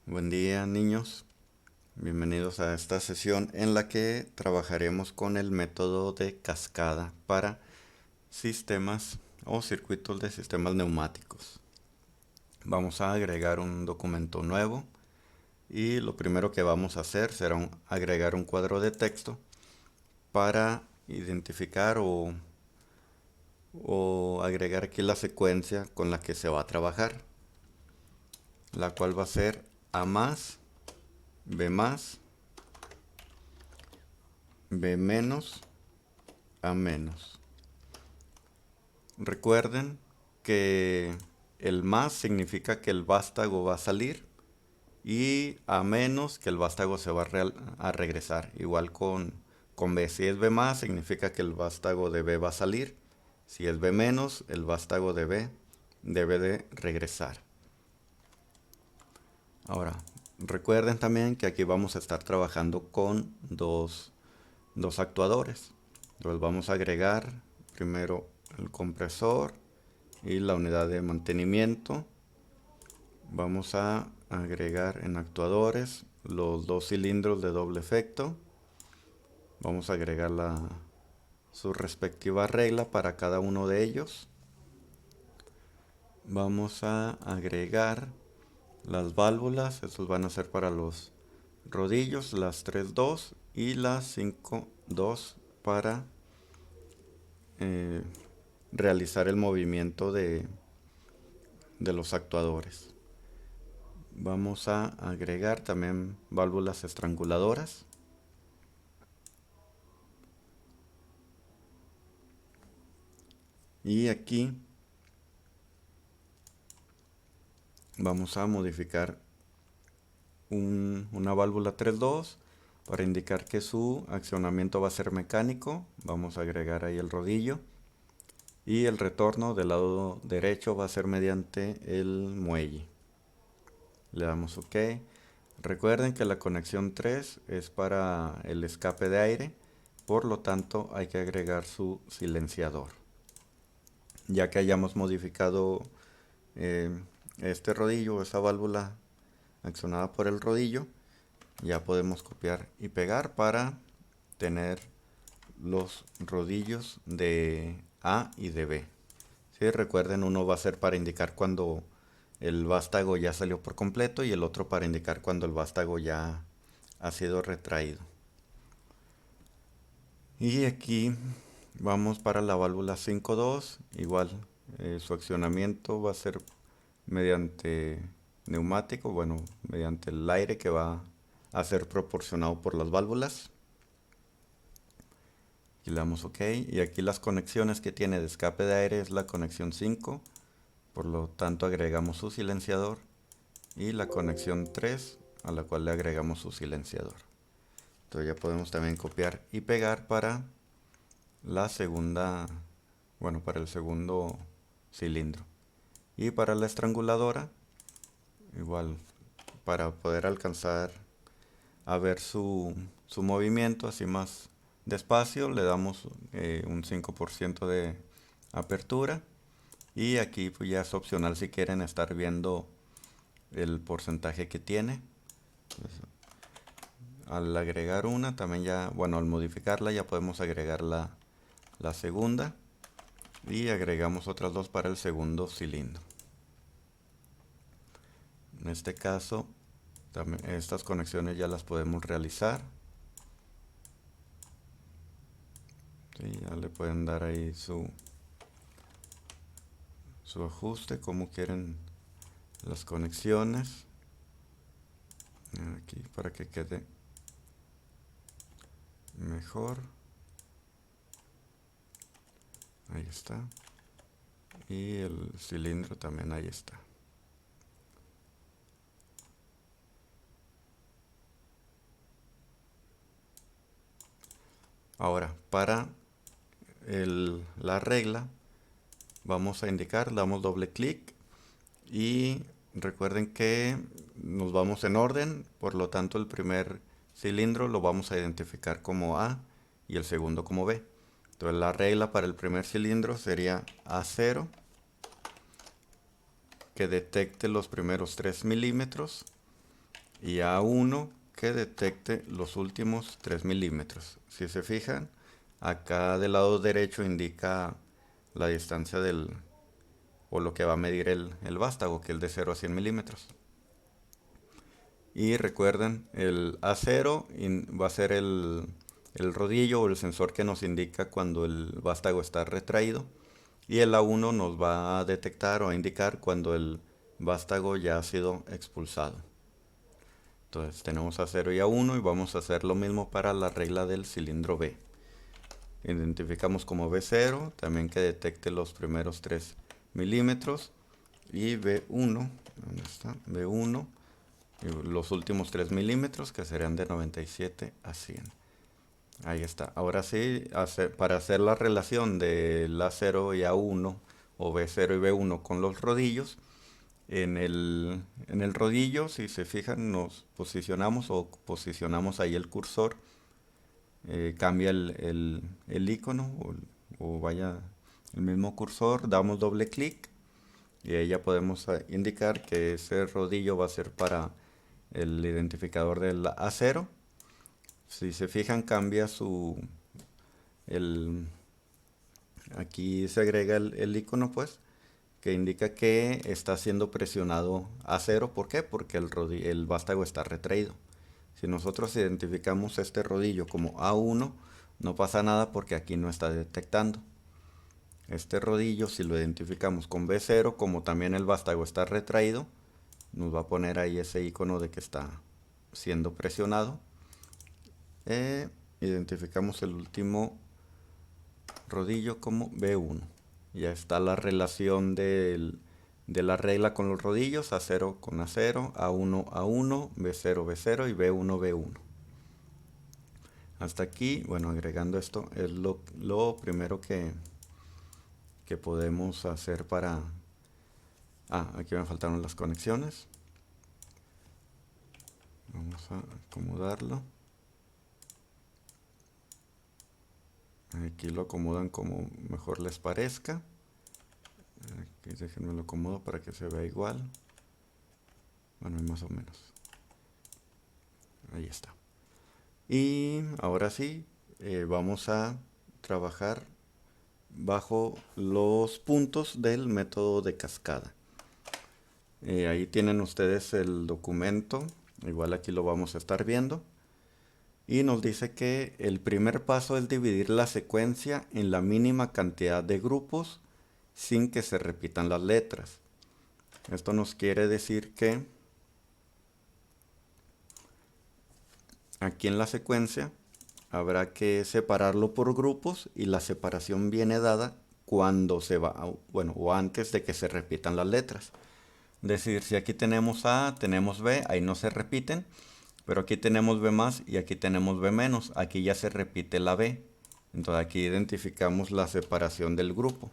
Buen día, niños. Bienvenidos a esta sesión en la que trabajaremos con el método de cascada para sistemas o circuitos de sistemas neumáticos. Vamos a agregar un documento nuevo y lo primero que vamos a hacer será agregar un cuadro de texto para identificar o agregar aquí la secuencia con la que se va a trabajar, la cual va a ser A más, B más, B menos, A menos. Recuerden que el más significa que el vástago va a salir y A menos que el vástago se va a regresar. Igual con B. Si es B más significa que el vástago de B va a salir. Si es B menos, el vástago de B debe de regresar. Ahora, recuerden también que aquí vamos a estar trabajando con dos actuadores. Entonces vamos a agregar primero el compresor y la unidad de mantenimiento. Vamos a agregar en actuadores los dos cilindros de doble efecto. Vamos a agregar su respectiva regla para cada uno de ellos. Vamos a agregar las válvulas, estos van a ser para los rodillos, las 3.2 y las 5.2 para realizar el movimiento de los actuadores. Vamos a agregar también válvulas estranguladoras. Y aquí vamos a modificar una válvula 3.2 para indicar que su accionamiento va a ser mecánico. Vamos a agregar ahí el rodillo. Y el retorno del lado derecho va a ser mediante el muelle. Le damos OK. Recuerden que la conexión 3 es para el escape de aire, por lo tanto hay que agregar su silenciador. Ya que hayamos modificado este rodillo, esa válvula accionada por el rodillo, ya podemos copiar y pegar para tener los rodillos de A y de B. ¿Sí? Recuerden, uno va a ser para indicar cuando el vástago ya salió por completo y el otro para indicar cuando el vástago ya ha sido retraído. Y aquí vamos para la válvula 5.2. Igual su accionamiento va a ser mediante neumático, bueno, mediante el aire que va a ser proporcionado por las válvulas. Y le damos OK. Y aquí las conexiones que tiene de escape de aire es la conexión 5. Por lo tanto agregamos su silenciador. Y la conexión 3 a la cual le agregamos su silenciador. Entonces ya podemos también copiar y pegar para la segunda, bueno, para el segundo cilindro. Y para la estranguladora, igual, para poder alcanzar a ver su movimiento así más despacio, le damos un 5% de apertura. Y aquí pues ya es opcional si quieren estar viendo el porcentaje que tiene. Entonces, al agregar una, también ya, bueno, al modificarla ya podemos agregar la segunda. Y agregamos otras dos para el segundo cilindro. En este caso, también estas conexiones ya las podemos realizar. Sí, ya le pueden dar ahí su ajuste, como quieren las conexiones. Aquí para que quede mejor. Ahí está. Y el cilindro también ahí está. Ahora, para la regla, vamos a indicar, damos doble clic y recuerden que nos vamos en orden, por lo tanto el primer cilindro lo vamos a identificar como A y el segundo como B. Entonces la regla para el primer cilindro sería A0, que detecte los primeros 3 milímetros, y A1 que detecte los últimos 3 milímetros. Si se fijan, acá del lado derecho indica la distancia o lo que va a medir el vástago, que es de 0 a 100 milímetros. Y recuerden, el A0 va a ser el rodillo o el sensor que nos indica cuando el vástago está retraído. Y el A1 nos va a detectar o a indicar cuando el vástago ya ha sido expulsado. Entonces tenemos A0 y A1 y vamos a hacer lo mismo para la regla del cilindro B. Identificamos como B0, también que detecte los primeros 3 milímetros. Y B1, ¿dónde está? B1, y los últimos 3 milímetros que serían de 97 a 100. Ahí está. Ahora sí, para hacer la relación del A0 y A1 o B0 y B1 con los rodillos, en el rodillo, si se fijan, nos posicionamos o posicionamos ahí el cursor, cambia el icono o vaya el mismo cursor, damos doble clic y ahí ya podemos indicar que ese rodillo va a ser para el identificador del A0. Si se fijan, cambia aquí se agrega el icono, pues, que indica que está siendo presionado A0. ¿Por qué? Porque el vástago está retraído. Si nosotros identificamos este rodillo como A1, no pasa nada porque aquí no está detectando. Este rodillo, si lo identificamos con B0, como también el vástago está retraído, nos va a poner ahí ese icono de que está siendo presionado. Identificamos el último rodillo como B1. Ya está la relación de la regla con los rodillos, A0 con A0, A1 A1, B0 B0 y B1 B1. Hasta aquí, bueno, agregando esto, es lo primero que podemos hacer para... aquí me faltaron las conexiones. Vamos a acomodarlo. Aquí lo acomodan como mejor les parezca. Aquí déjenme lo acomodo para que se vea igual. Bueno, más o menos. Ahí está. Y ahora sí, vamos a trabajar bajo los puntos del método de cascada. Ahí tienen ustedes el documento, igual aquí lo vamos a estar viendo. Y nos dice que el primer paso es dividir la secuencia en la mínima cantidad de grupos sin que se repitan las letras. Esto nos quiere decir que aquí en la secuencia habrá que separarlo por grupos y la separación viene dada cuando se va, bueno, o antes de que se repitan las letras. Es decir, si aquí tenemos A, tenemos B, ahí no se repiten, pero aquí tenemos B más y aquí tenemos B menos, aquí ya se repite la B. Entonces aquí identificamos la separación del grupo.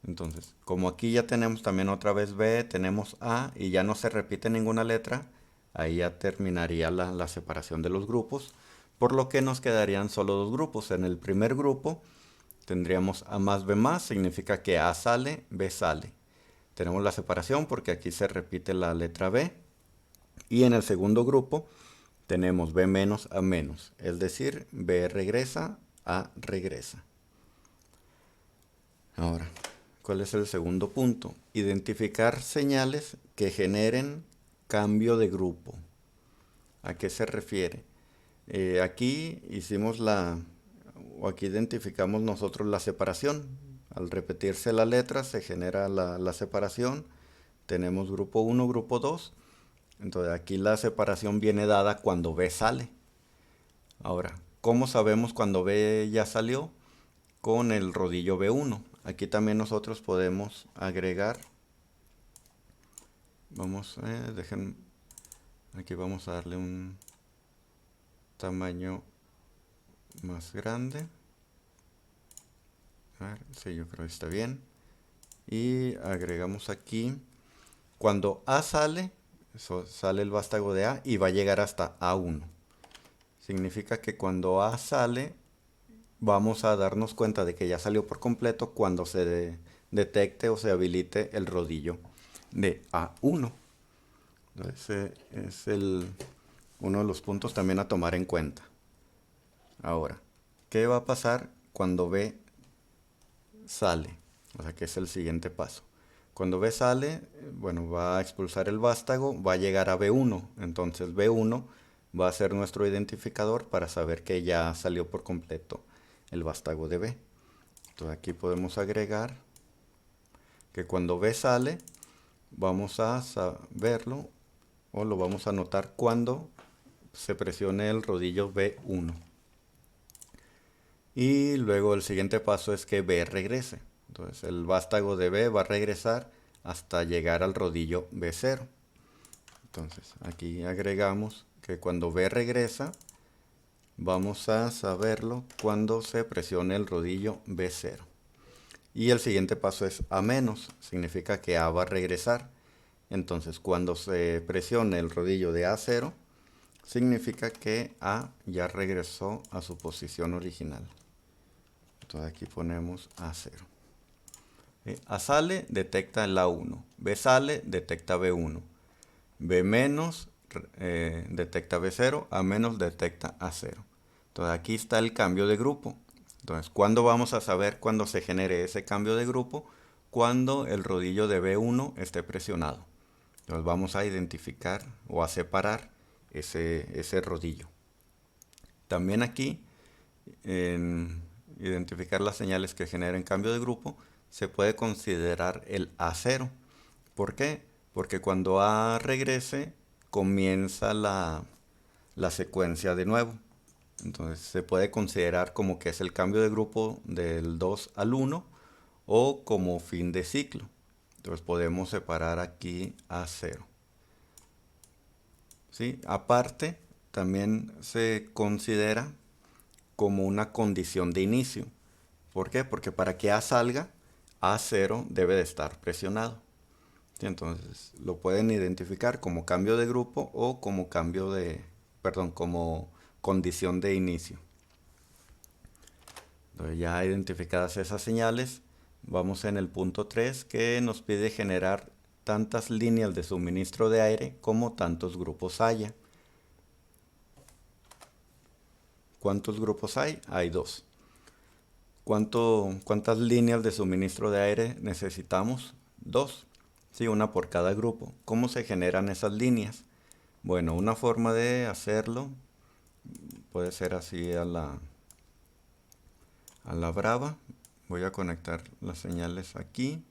Entonces, como aquí ya tenemos también otra vez B, tenemos A y ya no se repite ninguna letra, ahí ya terminaría la separación de los grupos, por lo que nos quedarían solo dos grupos. En el primer grupo tendríamos A más B más, significa que A sale, B sale. Tenemos la separación porque aquí se repite la letra B. Y en el segundo grupo tenemos B menos A menos, es decir, B regresa, A regresa. Ahora, ¿cuál es el segundo punto? Identificar señales que generen cambio de grupo. ¿A qué se refiere? Aquí hicimos o aquí identificamos nosotros la separación. Al repetirse la letra se genera la separación. Tenemos grupo 1, grupo 2. Entonces aquí la separación viene dada cuando B sale. Ahora, ¿cómo sabemos cuando B ya salió? Con el rodillo B1. Aquí también nosotros podemos agregar. Aquí vamos a darle un tamaño más grande. A ver, sí, yo creo que está bien. Y agregamos aquí, cuando A sale, sale el vástago de A y va a llegar hasta A1. Significa que cuando A sale, vamos a darnos cuenta de que ya salió por completo cuando se detecte o se habilite el rodillo de A1. Ese es uno de los puntos también a tomar en cuenta. Ahora, ¿qué va a pasar cuando B sale? O sea, que es el siguiente paso. Cuando B sale, bueno, va a expulsar el vástago, va a llegar a B1. Entonces B1 va a ser nuestro identificador para saber que ya salió por completo el vástago de B. Entonces aquí podemos agregar que cuando B sale, vamos a saberlo o lo vamos a anotar cuando se presione el rodillo B1. Y luego el siguiente paso es que B regrese. Entonces el vástago de B va a regresar hasta llegar al rodillo B0. Entonces aquí agregamos que cuando B regresa, vamos a saberlo cuando se presione el rodillo B0. Y el siguiente paso es A menos, significa que A va a regresar. Entonces cuando se presione el rodillo de A0, significa que A ya regresó a su posición original. Entonces aquí ponemos A0. A sale, detecta el A1. B sale, detecta B1. B menos, detecta B0. A menos, detecta A0. Entonces aquí está el cambio de grupo. Entonces, ¿cuándo vamos a saber cuándo se genere ese cambio de grupo? Cuando el rodillo de B1 esté presionado. Entonces vamos a identificar o a separar ese rodillo. También aquí, en identificar las señales que generen cambio de grupo, se puede considerar el A0. ¿Por qué? Porque cuando A regrese, comienza la secuencia de nuevo. Entonces se puede considerar como que es el cambio de grupo del 2 al 1 o como fin de ciclo. Entonces podemos separar aquí A0. ¿Sí? Aparte, también se considera como una condición de inicio. ¿Por qué? Porque para que A salga, A0 debe de estar presionado. ¿Sí? Entonces lo pueden identificar como cambio de grupo o como como condición de inicio. Entonces ya identificadas esas señales, vamos en el punto 3 que nos pide generar tantas líneas de suministro de aire como tantos grupos haya. ¿Cuántos grupos hay? Hay 2. ¿Cuántas líneas de suministro de aire necesitamos? 2. Sí, una por cada grupo. ¿Cómo se generan esas líneas? Bueno, una forma de hacerlo puede ser así a la brava. Voy a conectar las señales aquí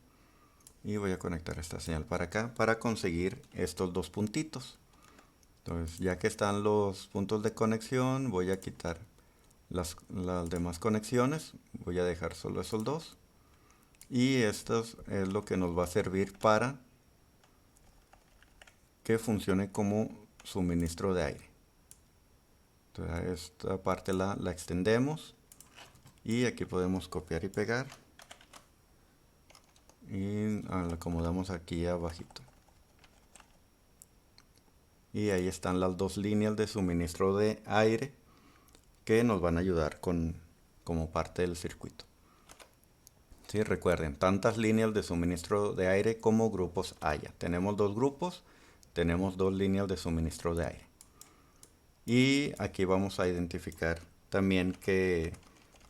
y voy a conectar esta señal para acá para conseguir estos dos puntitos. Entonces, ya que están los puntos de conexión, voy a quitar las demás conexiones. Voy a dejar solo esos dos. Y esto es lo que nos va a servir para que funcione como suministro de aire. Entonces, esta parte la extendemos. Y aquí podemos copiar y pegar. Y la acomodamos aquí abajito. Y ahí están las dos líneas de suministro de aire que nos van a ayudar como parte del circuito. Sí, recuerden, tantas líneas de suministro de aire como grupos haya. Tenemos dos grupos, tenemos dos líneas de suministro de aire. Y aquí vamos a identificar también que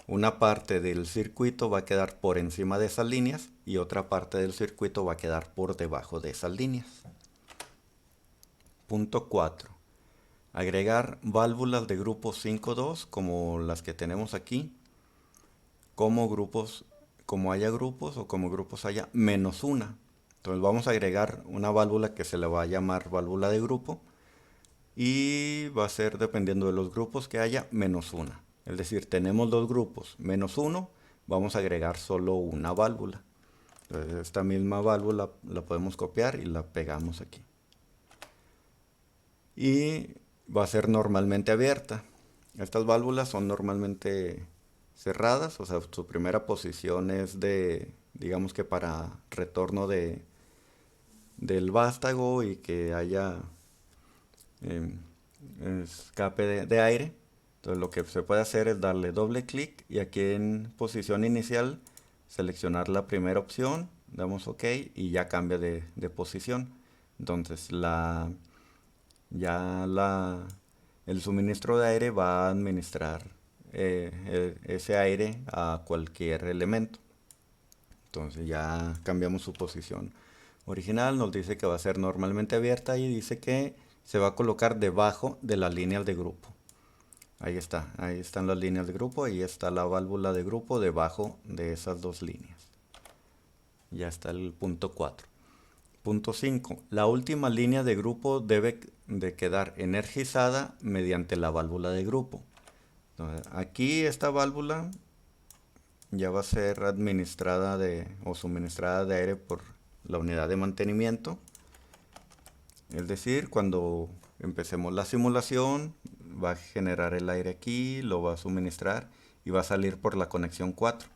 una parte del circuito va a quedar por encima de esas líneas y otra parte del circuito va a quedar por debajo de esas líneas. Punto 4. Agregar válvulas de grupo 5.2 como las que tenemos aquí, como haya grupos o como grupos haya menos una. Entonces vamos a agregar una válvula que se le va a llamar válvula de grupo y va a ser dependiendo de los grupos que haya menos una. Es decir, tenemos dos grupos menos uno, vamos a agregar solo una válvula. Entonces esta misma válvula la podemos copiar y la pegamos aquí. Y va a ser normalmente abierta. Estas válvulas son normalmente cerradas, o sea, su primera posición es digamos que para retorno del vástago y que haya escape de aire. Entonces lo que se puede hacer es darle doble clic y aquí en posición inicial seleccionar la primera opción, damos OK y ya cambia de posición. Entonces el suministro de aire va a administrar ese aire a cualquier elemento. Entonces ya cambiamos su posición original, nos dice que va a ser normalmente abierta y dice que se va a colocar debajo de las líneas de grupo. Ahí está, ahí están las líneas de grupo, ahí está la válvula de grupo debajo de esas dos líneas. Ya está el punto 4. Punto 5. La última línea de grupo debe de quedar energizada mediante la válvula de grupo. Entonces, aquí esta válvula ya va a ser administrada o suministrada de aire por la unidad de mantenimiento. Es decir, cuando empecemos la simulación, va a generar el aire aquí, lo va a suministrar y va a salir por la conexión 4.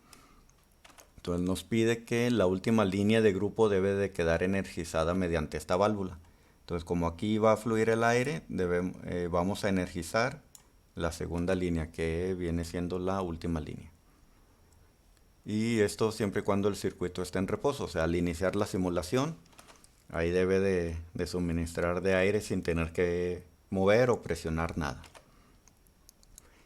Entonces nos pide que la última línea de grupo debe de quedar energizada mediante esta válvula. Entonces como aquí va a fluir el aire, vamos a energizar la segunda línea, que viene siendo la última línea. Y esto siempre y cuando el circuito esté en reposo, o sea, al iniciar la simulación, ahí debe de suministrar de aire sin tener que mover o presionar nada.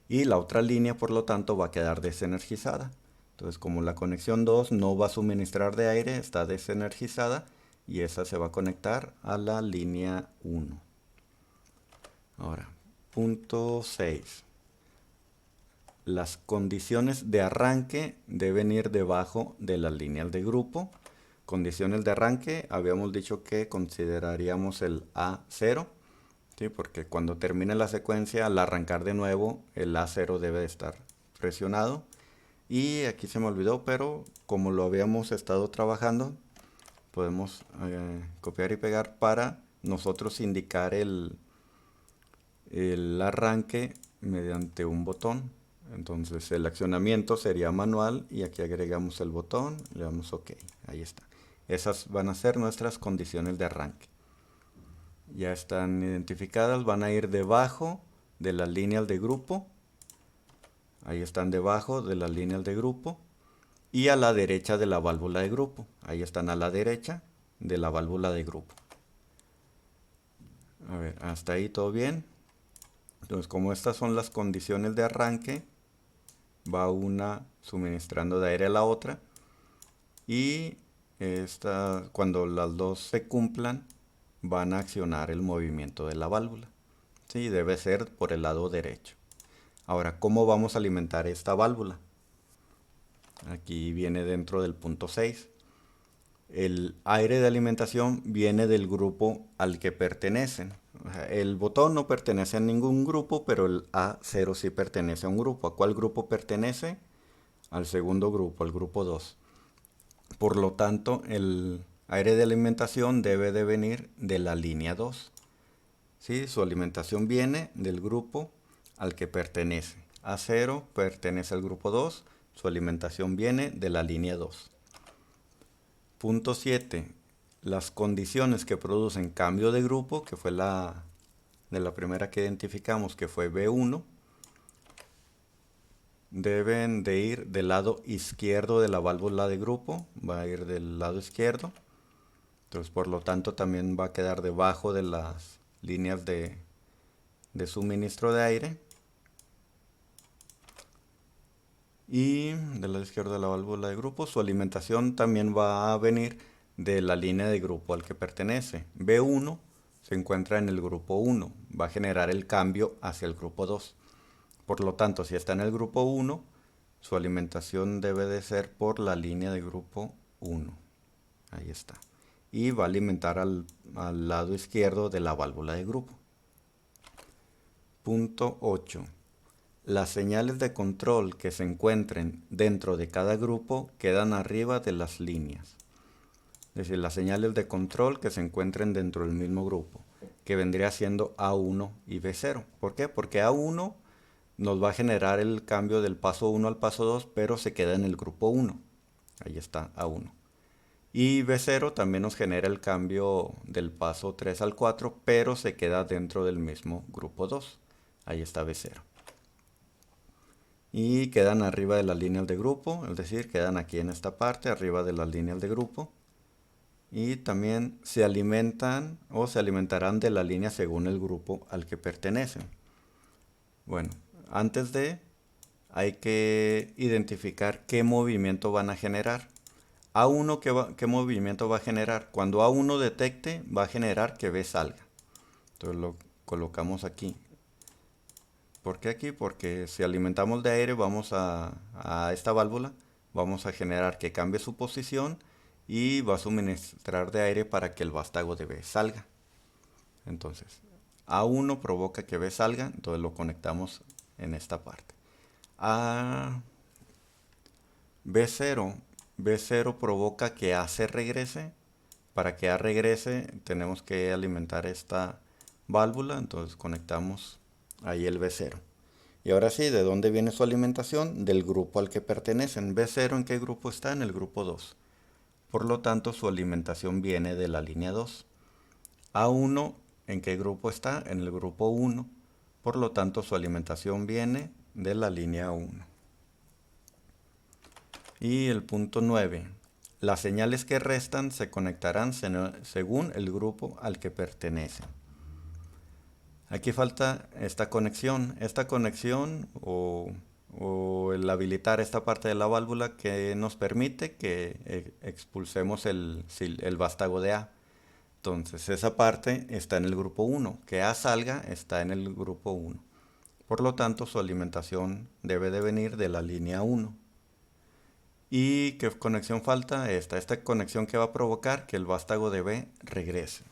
Y la otra línea, por lo tanto, va a quedar desenergizada. Entonces, como la conexión 2 no va a suministrar de aire, está desenergizada y esa se va a conectar a la línea 1. Ahora, punto 6. Las condiciones de arranque deben ir debajo de las líneas de grupo. Condiciones de arranque, habíamos dicho que consideraríamos el A0, ¿sí? Porque cuando termine la secuencia, al arrancar de nuevo, el A0 debe de estar presionado. Y aquí se me olvidó, pero como lo habíamos estado trabajando, podemos copiar y pegar para nosotros indicar el arranque mediante un botón. Entonces el accionamiento sería manual y aquí agregamos el botón, le damos OK, ahí está. Esas van a ser nuestras condiciones de arranque. Ya están identificadas, van a ir debajo de las líneas de grupo. Ahí están debajo de las líneas de grupo y a la derecha de la válvula de grupo. Ahí están a la derecha de la válvula de grupo. A ver, hasta ahí todo bien. Entonces, como estas son las condiciones de arranque, va una suministrando de aire a la otra y cuando las dos se cumplan, van a accionar el movimiento de la válvula. Sí, debe ser por el lado derecho. Ahora, ¿cómo vamos a alimentar esta válvula? Aquí viene dentro del punto 6. El aire de alimentación viene del grupo al que pertenecen. O sea, el botón no pertenece a ningún grupo, pero el A0 sí pertenece a un grupo. ¿A cuál grupo pertenece? Al segundo grupo, al grupo 2. Por lo tanto, el aire de alimentación debe de venir de la línea 2. ¿Sí? Su alimentación viene del grupo al que pertenece. A0 pertenece al grupo 2, su alimentación viene de la línea 2. Punto 7. Las condiciones que producen cambio de grupo, que fue de la primera que identificamos, que fue B1, deben de ir del lado izquierdo de la válvula de grupo, va a ir del lado izquierdo. Entonces, por lo tanto, también va a quedar debajo de las líneas de suministro de aire. Y del lado izquierdo de la válvula de grupo, su alimentación también va a venir de la línea de grupo al que pertenece. B1 se encuentra en el grupo 1, va a generar el cambio hacia el grupo 2. Por lo tanto, si está en el grupo 1, su alimentación debe de ser por la línea de grupo 1. Ahí está. Y va a alimentar al lado izquierdo de la válvula de grupo. Punto 8. Las señales de control que se encuentren dentro de cada grupo quedan arriba de las líneas. Es decir, las señales de control que se encuentren dentro del mismo grupo, que vendría siendo A1 y B0. ¿Por qué? Porque A1 nos va a generar el cambio del paso 1 al paso 2, pero se queda en el grupo 1. Ahí está A1. Y B0 también nos genera el cambio del paso 3 al 4, pero se queda dentro del mismo grupo 2. Ahí está B0. Y quedan arriba de las líneas de grupo, es decir, quedan aquí en esta parte, arriba de las líneas de grupo. y también se alimentan o se alimentarán de la línea según el grupo al que pertenecen. Bueno, antes de hay que identificar qué movimiento van a generar. A1, ¿qué movimiento va a generar? Cuando A1 detecte, va a generar que B salga. Entonces lo colocamos aquí. ¿Por qué aquí? Porque si alimentamos de aire, vamos a esta válvula, vamos a generar que cambie su posición y va a suministrar de aire para que el vástago de B salga. Entonces, A1 provoca que B salga, entonces lo conectamos en esta parte. A B0, B0 provoca que A se regrese. Para que A regrese tenemos que alimentar esta válvula, entonces conectamos ahí el B0. Y ahora sí, ¿de dónde viene su alimentación? Del grupo al que pertenecen. B0, ¿en qué grupo está? En el grupo 2. Por lo tanto, su alimentación viene de la línea 2. A1, ¿en qué grupo está? En el grupo 1. Por lo tanto, su alimentación viene de la línea 1. Y el punto 9. Las señales que restan se conectarán según el grupo al que pertenecen. Aquí falta esta conexión. Esta conexión o el habilitar esta parte de la válvula que nos permite que expulsemos el vástago de A. Entonces esa parte está en el grupo 1. Que A salga está en el grupo 1. Por lo tanto, su alimentación debe de venir de la línea 1. ¿Y qué conexión falta? Esta conexión que va a provocar que el vástago de B regrese.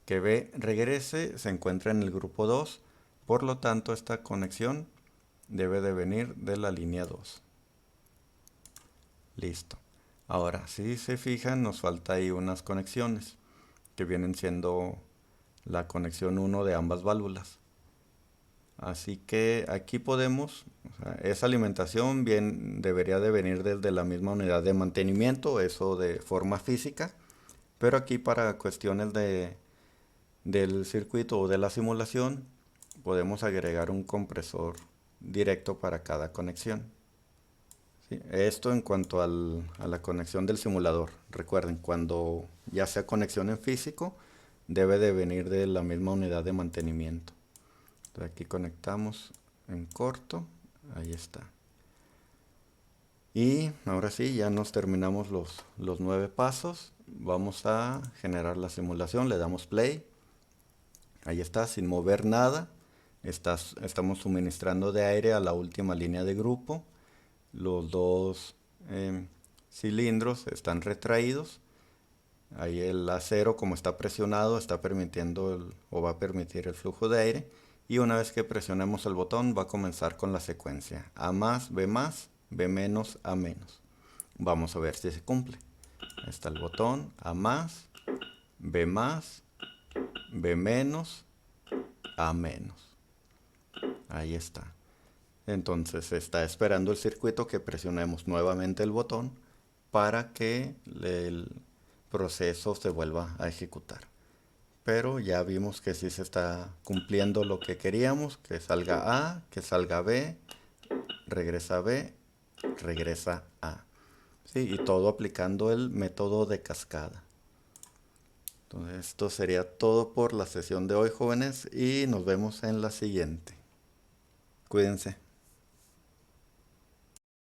Que B regrese se encuentra en el grupo 2, por lo tanto esta conexión debe de venir de la línea 2. Listo. Ahora, si se fijan, nos falta ahí unas conexiones que vienen siendo la conexión 1 de ambas válvulas. Así que aquí podemos, esa alimentación debería de venir desde la misma unidad de mantenimiento, eso de forma física, pero aquí para cuestiones del circuito o de la simulación podemos agregar un compresor directo para cada conexión. ¿Sí? Esto en cuanto a la conexión del simulador. Recuerden, cuando ya sea conexión en físico, debe de venir de la misma unidad de mantenimiento. Entonces aquí conectamos en corto, ahí está. Y ahora sí, ya nos terminamos los 9 pasos. Vamos a generar la simulación, le damos play. Ahí está, sin mover nada. Estamos suministrando de aire a la última línea de grupo. Los dos cilindros están retraídos. Ahí el acero, como está presionado, está permitiendo o va a permitir el flujo de aire. Y una vez que presionemos el botón, va a comenzar con la secuencia A más, B menos, A menos. Vamos a ver si se cumple. Ahí está el botón, A más, B menos, A menos. Ahí está. Entonces está esperando el circuito que presionemos nuevamente el botón para que el proceso se vuelva a ejecutar. Pero ya vimos que sí se está cumpliendo lo que queríamos, que salga A, que salga B, regresa A. Sí, y todo aplicando el método de cascada. Entonces esto sería todo por la sesión de hoy, jóvenes, y nos vemos en la siguiente. Cuídense.